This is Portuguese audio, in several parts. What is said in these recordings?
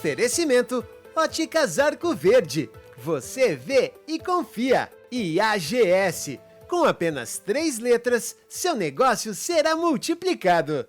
Oferecimento Óticas Arco Verde. Você vê e confia. E AGS. Com apenas 3 letras, seu negócio será multiplicado.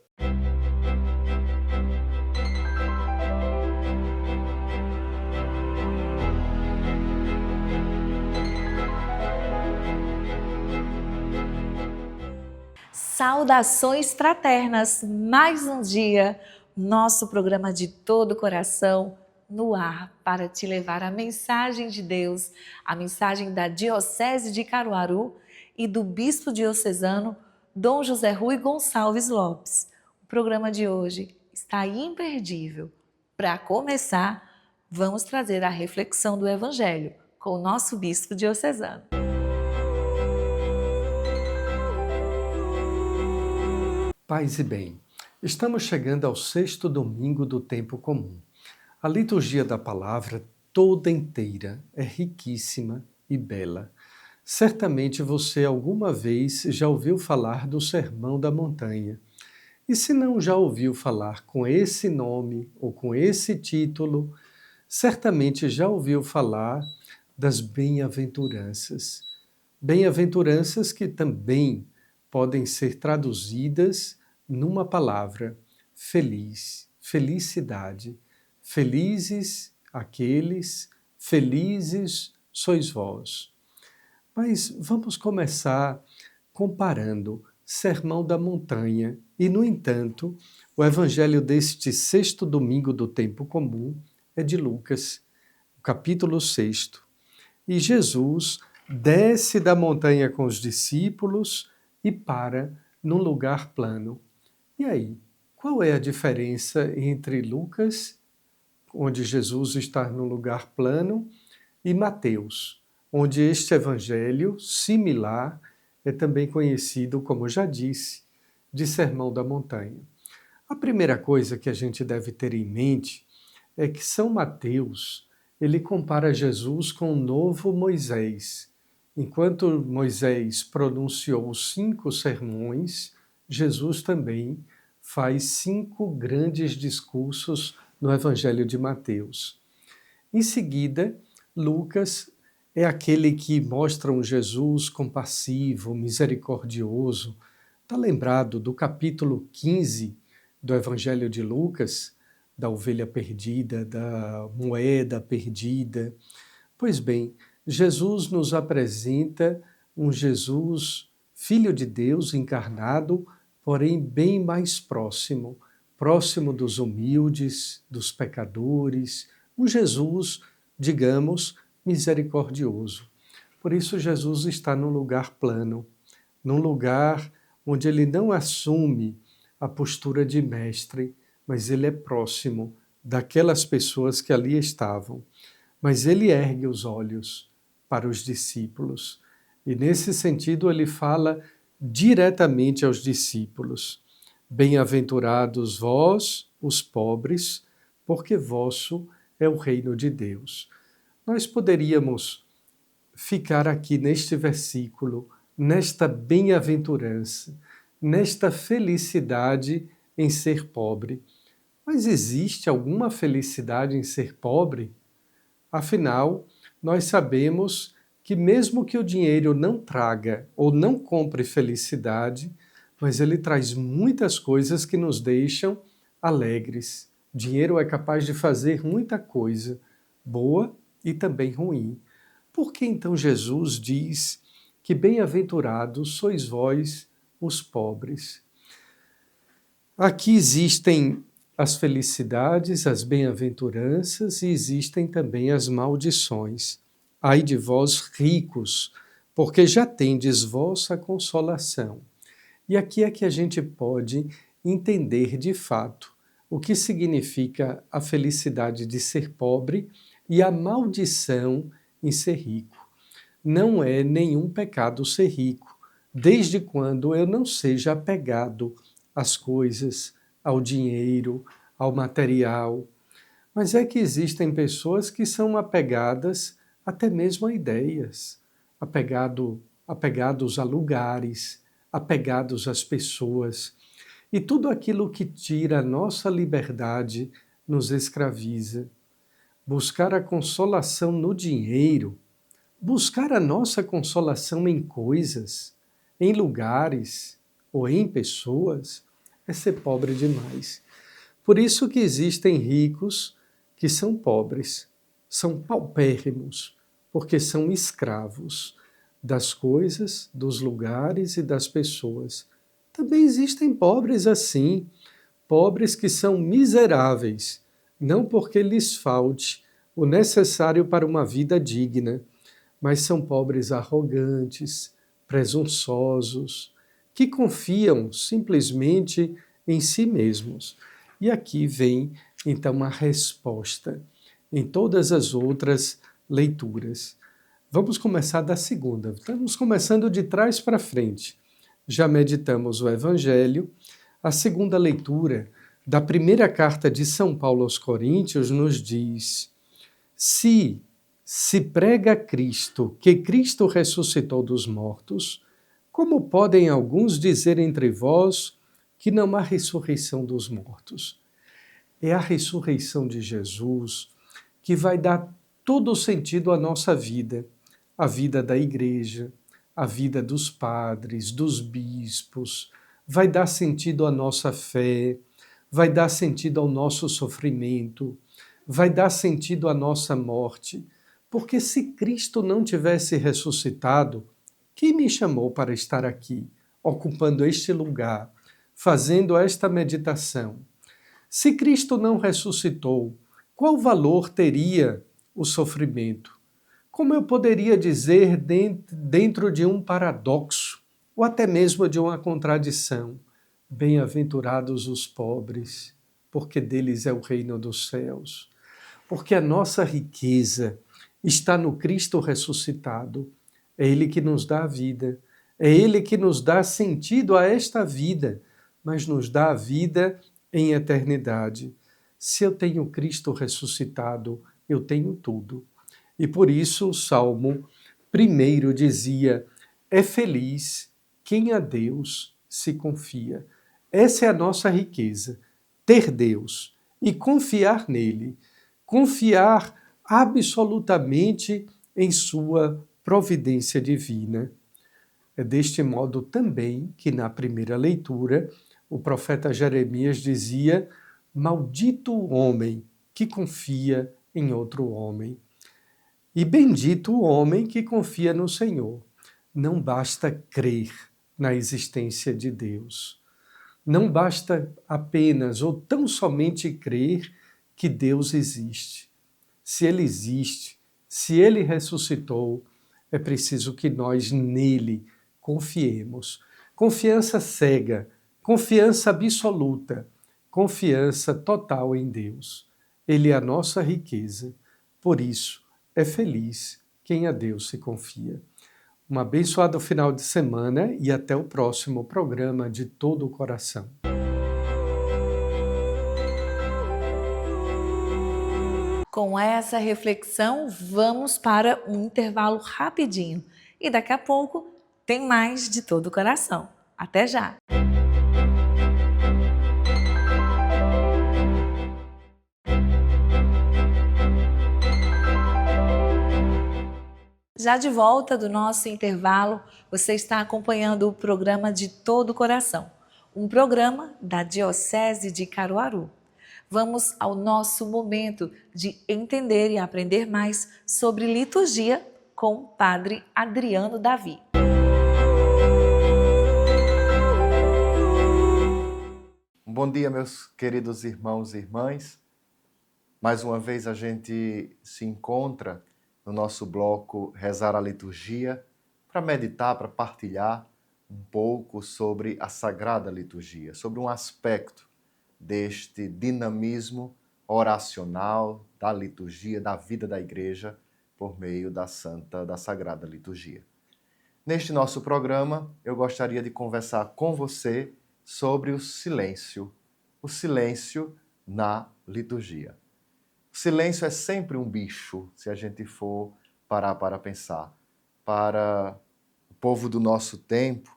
Saudações fraternas, mais um dia, nosso programa de todo o coração no ar para te levar a mensagem de Deus, a mensagem da Diocese de Caruaru e do Bispo Diocesano Dom José Rui Gonçalves Lopes. O programa de hoje está imperdível. Para começar, vamos trazer a reflexão do Evangelho com o nosso Bispo Diocesano. Paz e bem, estamos chegando ao 6º domingo do tempo comum. A liturgia da palavra toda inteira é riquíssima e bela. Certamente você alguma vez já ouviu falar do Sermão da Montanha. E se não já ouviu falar com esse nome ou com esse título, certamente já ouviu falar das bem-aventuranças. Bem-aventuranças que também podem ser traduzidas numa palavra: feliz, felicidade. Felizes aqueles, felizes sois vós. Mas vamos começar comparando Sermão da Montanha e, no entanto, o evangelho deste 6º domingo do tempo comum é de Lucas, capítulo 6. E Jesus desce da montanha com os discípulos e para num lugar plano. E aí, qual é a diferença entre Lucas, onde Jesus está num lugar plano, e Mateus, onde este evangelho similar é também conhecido, como já disse, de Sermão da Montanha? A primeira coisa que a gente deve ter em mente é que São Mateus, ele compara Jesus com o novo Moisés. Enquanto Moisés pronunciou 5 sermões, Jesus também faz 5 grandes discursos no Evangelho de Mateus. Em seguida, Lucas é aquele que mostra um Jesus compassivo, misericordioso. Está lembrado do capítulo 15 do Evangelho de Lucas, da ovelha perdida, da moeda perdida? Pois bem, Jesus nos apresenta um Jesus, Filho de Deus encarnado, porém bem mais próximo, próximo dos humildes, dos pecadores, um Jesus, digamos, misericordioso. Por isso Jesus está num lugar plano, num lugar onde ele não assume a postura de mestre, mas ele é próximo daquelas pessoas que ali estavam. Mas ele ergue os olhos para os discípulos. E nesse sentido ele fala diretamente aos discípulos: bem-aventurados vós, os pobres, porque vosso é o reino de Deus. Nós poderíamos ficar aqui neste versículo, nesta bem-aventurança, nesta felicidade em ser pobre. Mas existe alguma felicidade em ser pobre? Afinal, nós sabemos que mesmo que o dinheiro não traga ou não compre felicidade, mas ele traz muitas coisas que nos deixam alegres. Dinheiro é capaz de fazer muita coisa, boa e também ruim. Por que então Jesus diz que bem-aventurados sois vós, os pobres? Aqui existem as felicidades, as bem-aventuranças e existem também as maldições. Ai de vós ricos, porque já tendes vossa consolação. E aqui é que a gente pode entender de fato o que significa a felicidade de ser pobre e a maldição em ser rico. Não é nenhum pecado ser rico, desde quando eu não seja apegado às coisas, ao dinheiro, ao material. Mas é que existem pessoas que são apegadas até mesmo a ideias, apegados a lugares, apegados às pessoas. E tudo aquilo que tira a nossa liberdade nos escraviza. buscar a consolação no dinheiro, buscar a nossa consolação em coisas, em lugares ou em pessoas, é ser pobre demais. Por isso que existem ricos que são pobres, são paupérrimos, porque são escravos das coisas, dos lugares e das pessoas. Também existem pobres assim, pobres que são miseráveis, não porque lhes falte o necessário para uma vida digna, mas são pobres arrogantes, presunçosos, que confiam simplesmente em si mesmos. E aqui vem, então, a resposta em todas as outras leituras. Vamos começar da segunda. Estamos começando de trás para frente. Já meditamos o Evangelho. A segunda leitura da primeira carta de São Paulo aos Coríntios nos diz: se prega Cristo, que Cristo ressuscitou dos mortos, como podem alguns dizer entre vós que não há ressurreição dos mortos? É a ressurreição de Jesus que vai dar todo o sentido à nossa vida, a vida da igreja, a vida dos padres, dos bispos, vai dar sentido à nossa fé, vai dar sentido ao nosso sofrimento, vai dar sentido à nossa morte, porque se Cristo não tivesse ressuscitado, quem me chamou para estar aqui, ocupando este lugar, fazendo esta meditação? Se Cristo não ressuscitou, qual valor teria o sofrimento? Como eu poderia dizer dentro de um paradoxo, ou até mesmo de uma contradição, bem-aventurados os pobres, porque deles é o reino dos céus? Porque a nossa riqueza está no Cristo ressuscitado. É Ele que nos dá a vida, é Ele que nos dá sentido a esta vida, mas nos dá a vida em eternidade. Se eu tenho Cristo ressuscitado, eu tenho tudo. E por isso o Salmo 1 dizia: é feliz quem a Deus se confia. Essa é a nossa riqueza, ter Deus e confiar nele, confiar absolutamente em sua providência divina. É deste modo também que na primeira leitura o profeta Jeremias dizia: maldito o homem que confia em outro homem. E bendito o homem que confia no Senhor. Não basta crer na existência de Deus. Não basta apenas ou tão somente crer que Deus existe. Se Ele existe, se Ele ressuscitou, é preciso que nós nele confiemos. Confiança cega, confiança absoluta, confiança total em Deus. Ele é a nossa riqueza. Por isso, é feliz quem a Deus se confia. Um abençoado final de semana e até o próximo programa de Todo o Coração. Com essa reflexão, vamos para um intervalo rapidinho. E daqui a pouco tem mais de Todo o Coração. Até já! Já de volta do nosso intervalo, você está acompanhando o programa de Todo o Coração, um programa da Diocese de Caruaru. Vamos ao nosso momento de entender e aprender mais sobre liturgia com o Padre Adriano Davi. Bom dia, meus queridos irmãos e irmãs. Mais uma vez a gente se encontra no nosso bloco Rezar a Liturgia para meditar, para partilhar um pouco sobre a Sagrada Liturgia, sobre um aspecto deste dinamismo oracional da liturgia, da vida da Igreja, por meio da Sagrada Liturgia. Neste nosso programa, eu gostaria de conversar com você sobre o silêncio na liturgia. O silêncio é sempre um bicho, se a gente for parar para pensar. Para o povo do nosso tempo,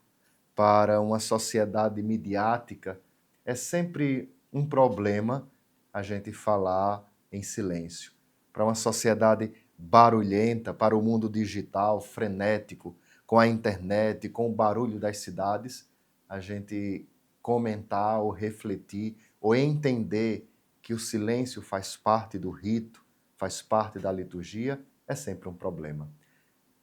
para uma sociedade midiática, é sempre um problema a gente falar em silêncio. para uma sociedade barulhenta, para o mundo digital, frenético, com a internet, com o barulho das cidades, a gente comentar ou refletir ou entender que o silêncio faz parte do rito, faz parte da liturgia, é sempre um problema.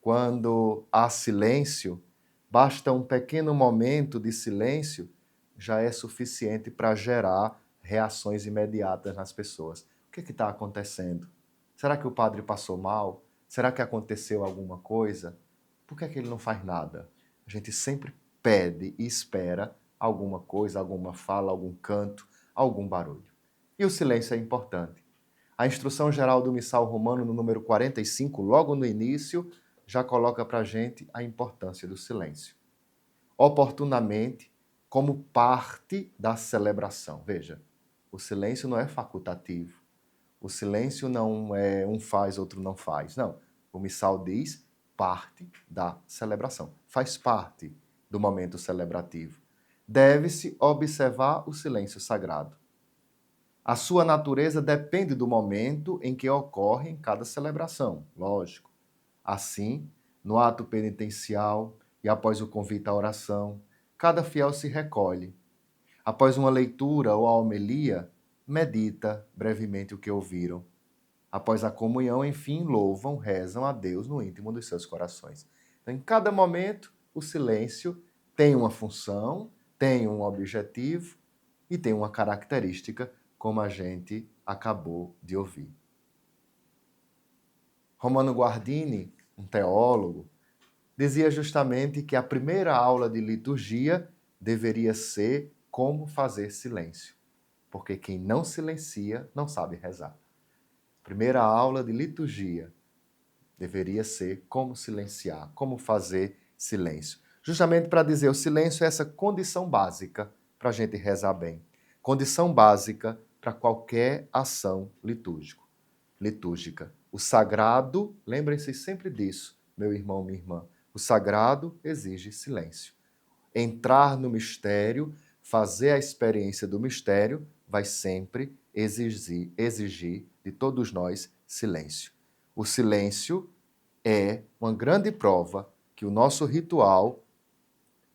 Quando há silêncio, basta um pequeno momento de silêncio, já é suficiente para gerar reações imediatas nas pessoas. O que está acontecendo? Será que o padre passou mal? Será que aconteceu alguma coisa? Por que é que ele não faz nada? A gente sempre pede e espera alguma coisa, alguma fala, algum canto, algum barulho. E o silêncio é importante. A Instrução Geral do Missal Romano, no número 45, logo no início, já coloca para a gente a importância do silêncio. Oportunamente, como parte da celebração. Veja, o silêncio não é facultativo. O silêncio não é um faz, outro não faz. Não. O missal diz parte da celebração. Faz parte do momento celebrativo. Deve-se observar o silêncio sagrado. A sua natureza depende do momento em que ocorre em cada celebração, lógico. Assim, no ato penitencial e após o convite à oração, cada fiel se recolhe. Após uma leitura ou a homilia, medita brevemente o que ouviram. Após a comunhão, enfim, louvam, rezam a Deus no íntimo dos seus corações. Então, em cada momento, o silêncio tem uma função, tem um objetivo e tem uma característica, como a gente acabou de ouvir. Romano Guardini, um teólogo, dizia justamente que a primeira aula de liturgia deveria ser como fazer silêncio, porque quem não silencia não sabe rezar. Primeira aula de liturgia deveria ser como silenciar, como fazer silêncio. Justamente para dizer, o silêncio é essa condição básica para a gente rezar bem. Condição básica para qualquer ação litúrgica. O sagrado, lembrem-se sempre disso, meu irmão, minha irmã, o sagrado exige silêncio. Entrar no mistério, fazer a experiência do mistério, vai sempre exigir de todos nós silêncio. O silêncio é uma grande prova que o nosso ritual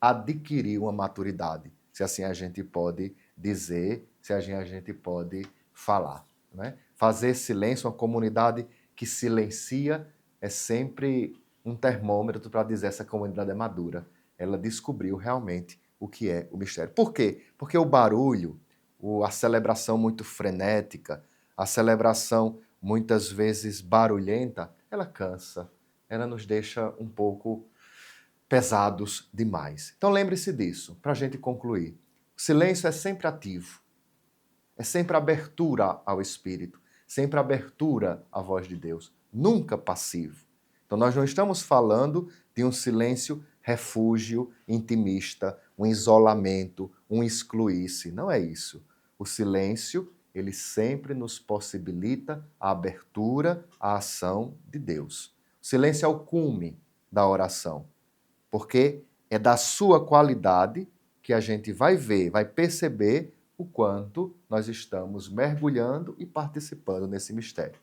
adquiriu uma maturidade, se assim a gente pode dizer, se assim a gente pode falar. Né? Fazer silêncio, uma comunidade que silencia, é sempre um termômetro para dizer essa comunidade é madura. Ela descobriu realmente o que é o mistério. Por quê? Porque o barulho, a celebração muito frenética, a celebração muitas vezes barulhenta, ela cansa, ela nos deixa um pouco pesados demais. Então lembre-se disso, para a gente concluir. O silêncio é sempre ativo, é sempre abertura ao Espírito, sempre abertura à voz de Deus, nunca passivo. Então nós não estamos falando de um silêncio refúgio intimista, um isolamento, um excluir-se. Não é isso. O silêncio, ele sempre nos possibilita a abertura à ação de Deus. O silêncio é o cume da oração, porque é da sua qualidade que a gente vai ver, vai perceber o quanto nós estamos mergulhando e participando nesse mistério.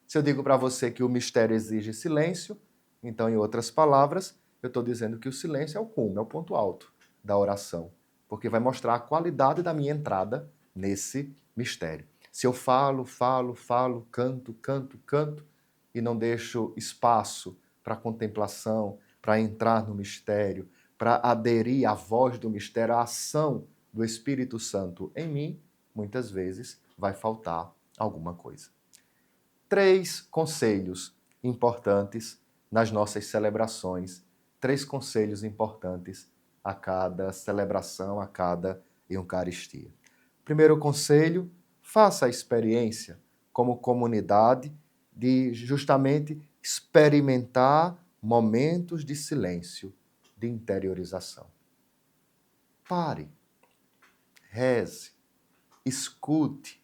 Se eu digo para você que o mistério exige silêncio, então, em outras palavras, eu estou dizendo que o silêncio é o cume, é o ponto alto da oração, porque vai mostrar a qualidade da minha entrada nesse mistério. Se eu falo, canto, e não deixo espaço para contemplação, para entrar no mistério, para aderir à voz do mistério, à ação do Espírito Santo em mim, muitas vezes vai faltar alguma coisa. 3 conselhos importantes nas nossas celebrações, 3 conselhos importantes a cada celebração, a cada Eucaristia. Primeiro conselho, faça a experiência como comunidade de justamente experimentar momentos de silêncio, de interiorização. Pare, reze, escute.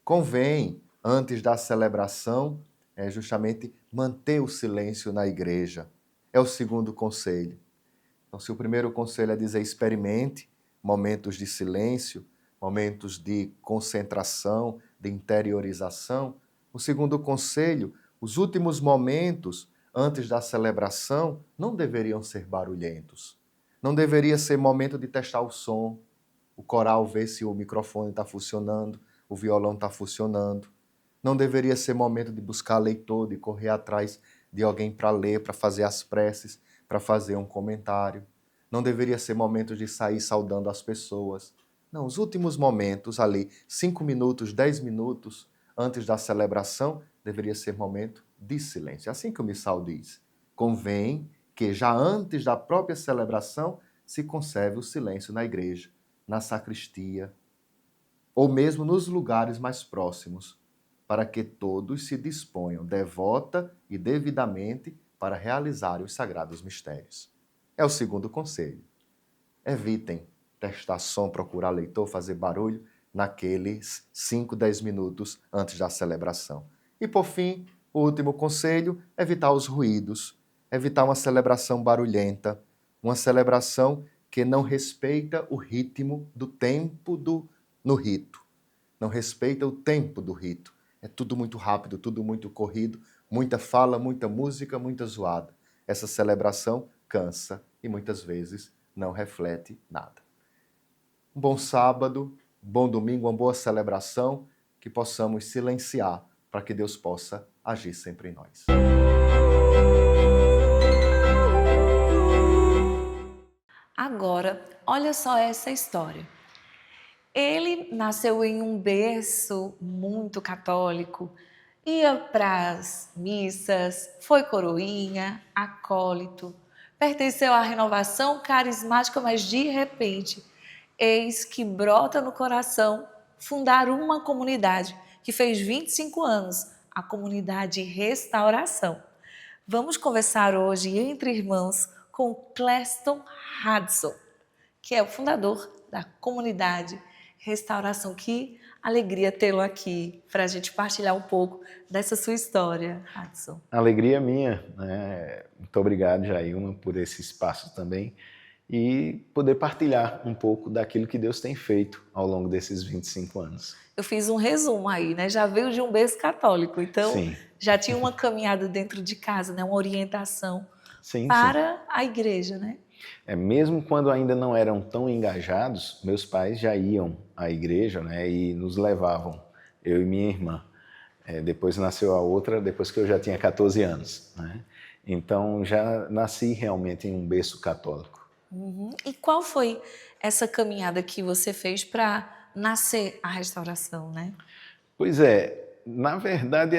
Convém, antes da celebração, justamente manter o silêncio na igreja. É o segundo conselho. Então, se o primeiro conselho é dizer experimente momentos de silêncio, momentos de concentração, de interiorização, O segundo conselho, os últimos momentos antes da celebração não deveriam ser barulhentos. Não deveria ser momento de testar o som, o coral ver se o microfone está funcionando, o violão está funcionando. Não deveria ser momento de buscar leitor, de correr atrás de alguém para ler, para fazer as preces, para fazer um comentário. Não deveria ser momento de sair saudando as pessoas. Não, os últimos momentos ali, 5 minutos, 10 minutos antes da celebração, deveria ser momento de silêncio. Assim que o missal diz. Convém que já antes da própria celebração se conserve o silêncio na igreja, na sacristia, ou mesmo nos lugares mais próximos, para que todos se disponham devota e devidamente para realizar os sagrados mistérios. É o segundo conselho. Evitem testar som, procurar leitor, fazer barulho naqueles 5, 10 minutos antes da celebração. E por fim, o último conselho, evitar os ruídos, evitar uma celebração barulhenta, uma celebração que não respeita o ritmo do tempo no rito. Não respeita o tempo do rito. É tudo muito rápido, tudo muito corrido, muita fala, muita música, muita zoada. Essa celebração cansa e muitas vezes não reflete nada. Um bom sábado, um bom domingo, uma boa celebração, que possamos silenciar para que Deus possa agir sempre em nós. Agora, olha só essa história. Ele nasceu em um berço muito católico, ia para as missas, foi coroinha, acólito, pertenceu à renovação carismática, mas de repente, eis que brota no coração fundar uma comunidade que fez 25 anos, a comunidade Restauração. Vamos conversar hoje entre irmãos com Cleston Hudson, que é o fundador da comunidade Restauração. Que alegria tê-lo aqui para a gente partilhar um pouco dessa sua história, Hudson. Alegria minha, né? Muito obrigado, Jailma, por esse espaço também e poder partilhar um pouco daquilo que Deus tem feito ao longo desses 25 anos. Eu fiz um resumo aí, né? Já veio de um berço católico, então Sim. Já tinha uma caminhada dentro de casa, né? Uma orientação Sim. A igreja, né? Mesmo quando ainda não eram tão engajados, meus pais já iam à igreja, né, e nos levavam, eu e minha irmã. Depois nasceu a outra, depois que eu já tinha 14 anos. Né? Então já nasci realmente em um berço católico. Uhum. E qual foi essa caminhada que você fez para nascer a Restauração, né? Pois é, na verdade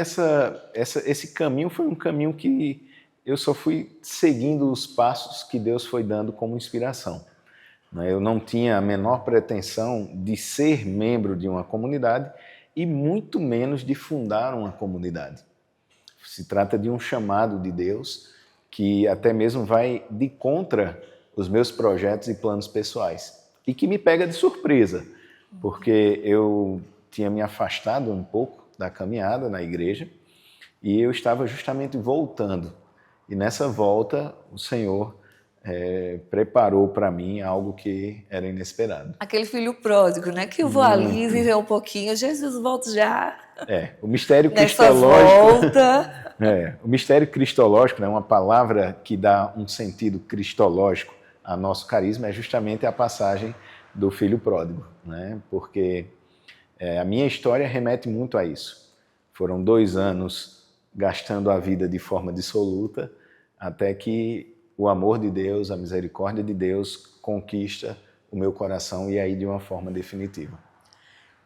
esse caminho foi um caminho que eu só fui seguindo os passos que Deus foi dando como inspiração. Eu não tinha a menor pretensão de ser membro de uma comunidade e muito menos de fundar uma comunidade. Se trata de um chamado de Deus que até mesmo vai de contra os meus projetos e planos pessoais e que me pega de surpresa, porque eu tinha me afastado um pouco da caminhada na igreja e eu estava justamente voltando. E nessa volta, o Senhor preparou para mim algo que era inesperado. Aquele filho pródigo, né? Que eu vou ali viver um pouquinho, Jesus volta já. O mistério nessa cristológico. Volta. O mistério cristológico, né, uma palavra que dá um sentido cristológico a nosso carisma, é justamente a passagem do filho pródigo, né? Porque a minha história remete muito a isso. Foram 2 anos gastando a vida de forma dissoluta, até que o amor de Deus, a misericórdia de Deus conquista o meu coração e aí de uma forma definitiva.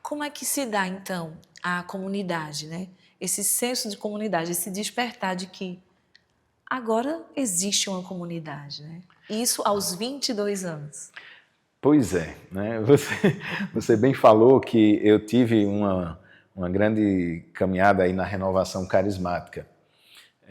Como é que se dá, então, a comunidade, né? Esse senso de comunidade, esse despertar de que agora existe uma comunidade, né? Isso aos 22 anos. Pois é, né? Você bem falou que eu tive uma grande caminhada aí na renovação carismática.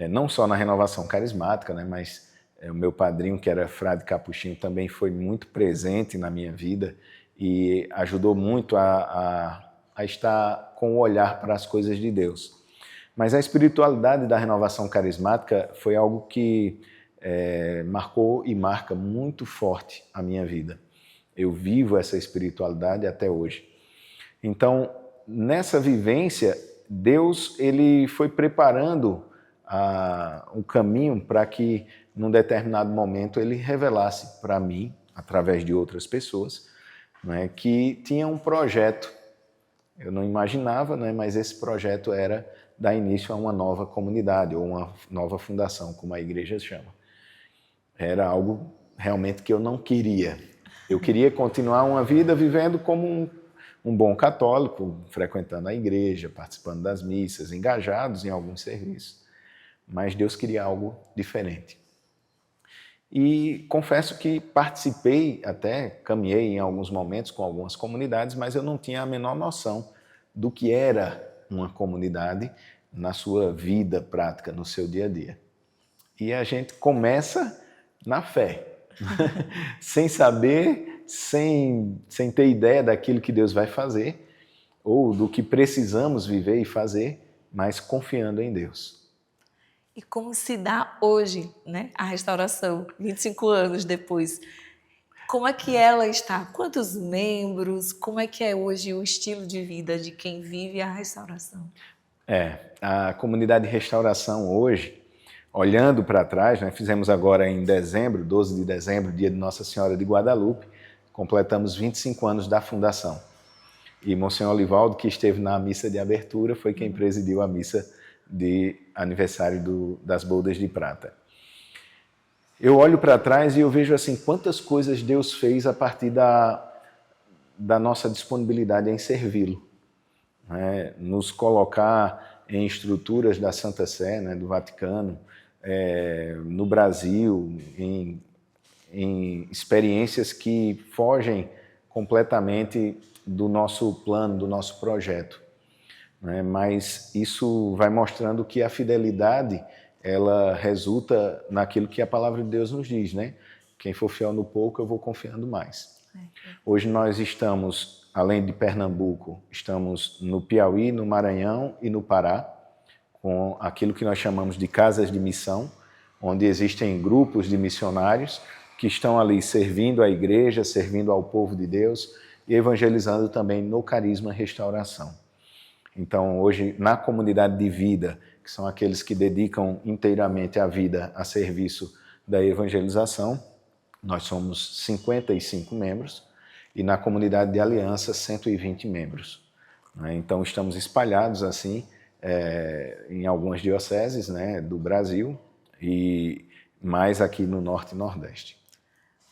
Não só na renovação carismática, né, mas o meu padrinho, que era frade capuchinho, também foi muito presente na minha vida e ajudou muito a estar com o olhar para as coisas de Deus. Mas a espiritualidade da renovação carismática foi algo que marcou e marca muito forte a minha vida. Eu vivo essa espiritualidade até hoje. Então, nessa vivência Deus ele foi preparando um caminho para que, num determinado momento, ele revelasse para mim, através de outras pessoas, né, que tinha um projeto. Eu não imaginava, né, mas esse projeto era dar início a uma nova comunidade, ou uma nova fundação, como a igreja chama. Era algo realmente que eu não queria. Eu queria continuar uma vida vivendo como um bom católico, frequentando a igreja, participando das missas, engajados em alguns serviços. Mas Deus queria algo diferente. E confesso que participei, até caminhei em alguns momentos com algumas comunidades, mas eu não tinha a menor noção do que era uma comunidade na sua vida prática, no seu dia a dia. E a gente começa na fé, sem saber, sem ter ideia daquilo que Deus vai fazer, ou do que precisamos viver e fazer, mas confiando em Deus. E como se dá hoje, né, a restauração, 25 anos depois? Como é que ela está? Quantos membros? Como é que é hoje o estilo de vida de quem vive a restauração? A comunidade de restauração hoje, olhando para trás, né, fizemos agora em dezembro, 12 de dezembro, dia de Nossa Senhora de Guadalupe, completamos 25 anos da fundação. E Monsenhor Olivaldo, que esteve na missa de abertura, foi quem presidiu a missa de aniversário das Bodas de Prata. Eu olho para trás e eu vejo assim quantas coisas Deus fez a partir da nossa disponibilidade em servi-lo, né? Nos colocar em estruturas da Santa Sé, né, do Vaticano, no Brasil, em experiências que fogem completamente do nosso plano, do nosso projeto. Mas isso vai mostrando que a fidelidade ela resulta naquilo que a palavra de Deus nos diz, né? Quem for fiel no pouco, eu vou confiando mais. Hoje nós estamos, além de Pernambuco, estamos no Piauí, no Maranhão e no Pará, com aquilo que nós chamamos de casas de missão, onde existem grupos de missionários que estão ali servindo a igreja, servindo ao povo de Deus e evangelizando também no Carisma Restauração. Então, hoje, na comunidade de vida, que são aqueles que dedicam inteiramente a vida a serviço da evangelização, nós somos 55 membros, e na comunidade de aliança, 120 membros. Então, estamos espalhados assim em algumas dioceses, né, do Brasil, e mais aqui no Norte e Nordeste.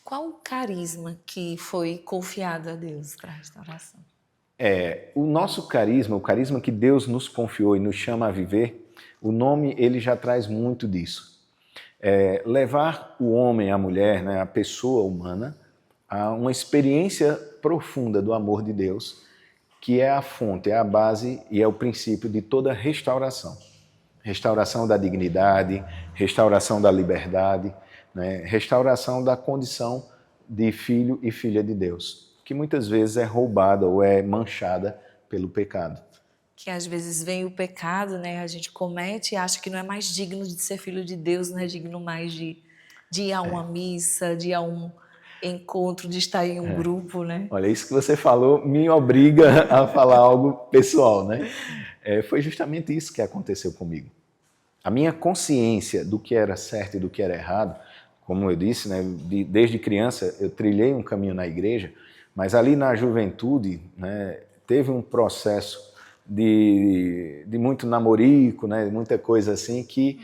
Qual o carisma que foi confiado a Deus para a restauração? O nosso carisma, o carisma que Deus nos confiou e nos chama a viver, o nome ele já traz muito disso. Levar o homem, a mulher, né, a pessoa humana, a uma experiência profunda do amor de Deus, que é a fonte, é a base e é o princípio de toda restauração. Restauração da dignidade, restauração da liberdade, né, restauração da condição de filho e filha de Deus, que muitas vezes é roubada ou é manchada pelo pecado. Que às vezes vem o pecado, né? A gente comete e acha que não é mais digno de ser filho de Deus, não é digno mais de ir a uma missa, de ir a um encontro, de estar em um grupo, né? Olha, isso que você falou me obriga a falar algo pessoal, né? Foi justamente isso que aconteceu comigo. A minha consciência do que era certo e do que era errado, como eu disse, né, desde criança eu trilhei um caminho na igreja, mas ali na juventude, né, teve um processo de muito namorico, né, muita coisa assim, que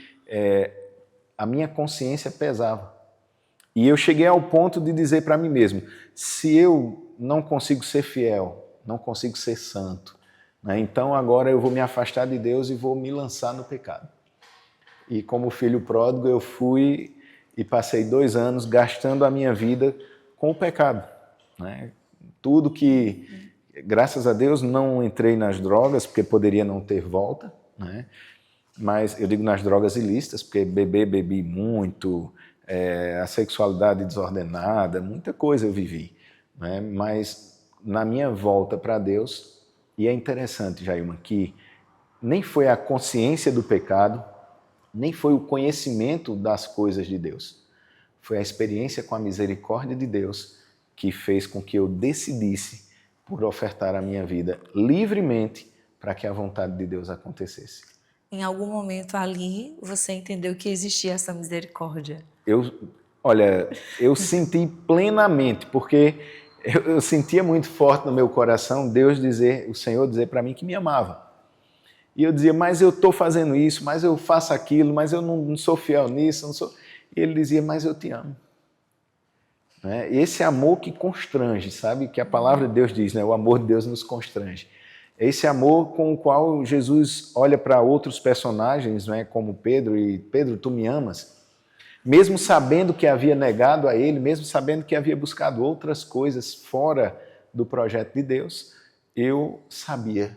a minha consciência pesava. E eu cheguei ao ponto de dizer para mim mesmo, se eu não consigo ser fiel, não consigo ser santo, né, então agora eu vou me afastar de Deus e vou me lançar no pecado. E como filho pródigo eu fui e passei 2 anos gastando a minha vida com o pecado, né? Tudo que, graças a Deus, não entrei nas drogas, porque poderia não ter volta, né? Mas eu digo nas drogas ilícitas, porque bebi muito, a sexualidade desordenada, muita coisa eu vivi, né? Mas na minha volta para Deus, e é interessante, Jailma, que nem foi a consciência do pecado, nem foi o conhecimento das coisas de Deus. Foi a experiência com a misericórdia de Deus que fez com que eu decidisse por ofertar a minha vida livremente para que a vontade de Deus acontecesse. Em algum momento ali, você entendeu que existia essa misericórdia? Eu senti plenamente, porque eu sentia muito forte no meu coração o Senhor dizer para mim que me amava. E eu dizia, mas eu estou fazendo isso, mas eu faço aquilo, mas eu não sou fiel nisso, não sou... E ele dizia, mas eu te amo. Né? Esse amor que constrange, sabe? Que a palavra de Deus diz, né? O amor de Deus nos constrange. Esse amor com o qual Jesus olha para outros personagens, né? Como Pedro, e Pedro, tu me amas? Mesmo sabendo que havia negado a ele, mesmo sabendo que havia buscado outras coisas fora do projeto de Deus, eu sabia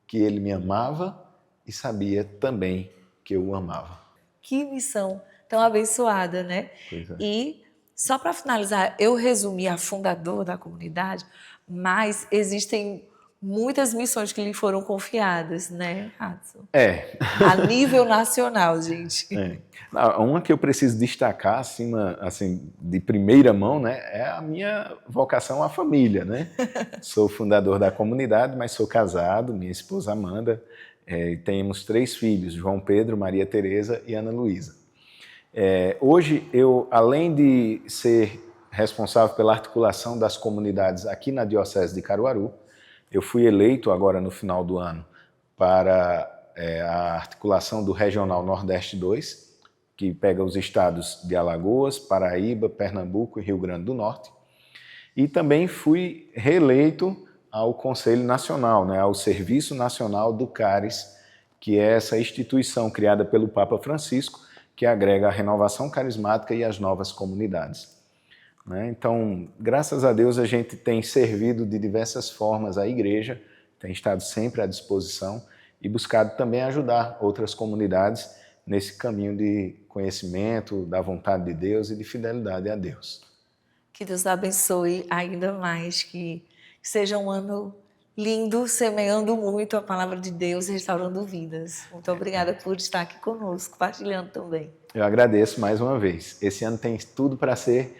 que ele me amava e sabia também que eu o amava. Que missão tão abençoada, né? Pois é. E só para finalizar, eu resumi a fundadora da comunidade, mas existem muitas missões que lhe foram confiadas, né, Adson? A nível nacional, gente. Uma que eu preciso destacar, assim, de primeira mão, né, é a minha vocação à família, né? Sou fundador da comunidade, mas sou casado, minha esposa Amanda, temos 3 filhos, João Pedro, Maria Tereza e Ana Luísa. Hoje, eu, além de ser responsável pela articulação das comunidades aqui na Diocese de Caruaru, eu fui eleito agora no final do ano para a articulação do Regional Nordeste 2, que pega os estados de Alagoas, Paraíba, Pernambuco e Rio Grande do Norte. E também fui reeleito ao Conselho Nacional, né, ao Serviço Nacional do CARES, que é essa instituição criada pelo Papa Francisco, que agrega a renovação carismática e as novas comunidades. Então, graças a Deus, a gente tem servido de diversas formas a igreja, tem estado sempre à disposição e buscado também ajudar outras comunidades nesse caminho de conhecimento, da vontade de Deus e de fidelidade a Deus. Que Deus abençoe ainda mais, que seja um ano lindo, semeando muito a palavra de Deus e restaurando vidas. Muito obrigada por estar aqui conosco, partilhando também. Eu agradeço mais uma vez. Esse ano tem tudo para ser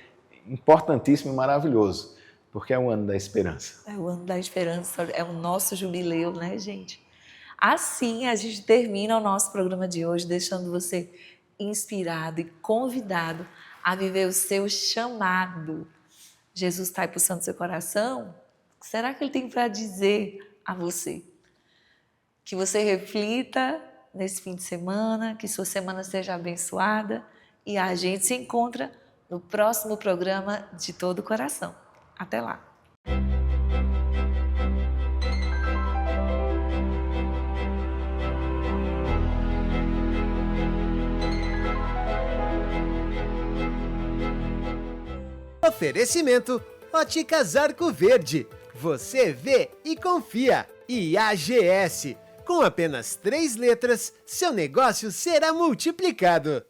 importantíssimo e maravilhoso, porque é o ano da esperança. É o ano da esperança, é o nosso jubileu, né, gente? Assim, a gente termina o nosso programa de hoje, deixando você inspirado e convidado a viver o seu chamado. Jesus está aí pulsando seu coração? O que será que Ele tem para dizer a você? Que você reflita nesse fim de semana, que sua semana seja abençoada e a gente se encontra no próximo programa de Todo o Coração. Até lá! Oferecimento Óticas Arco Verde. Você vê e confia. E AGS. Com apenas 3 letras, seu negócio será multiplicado.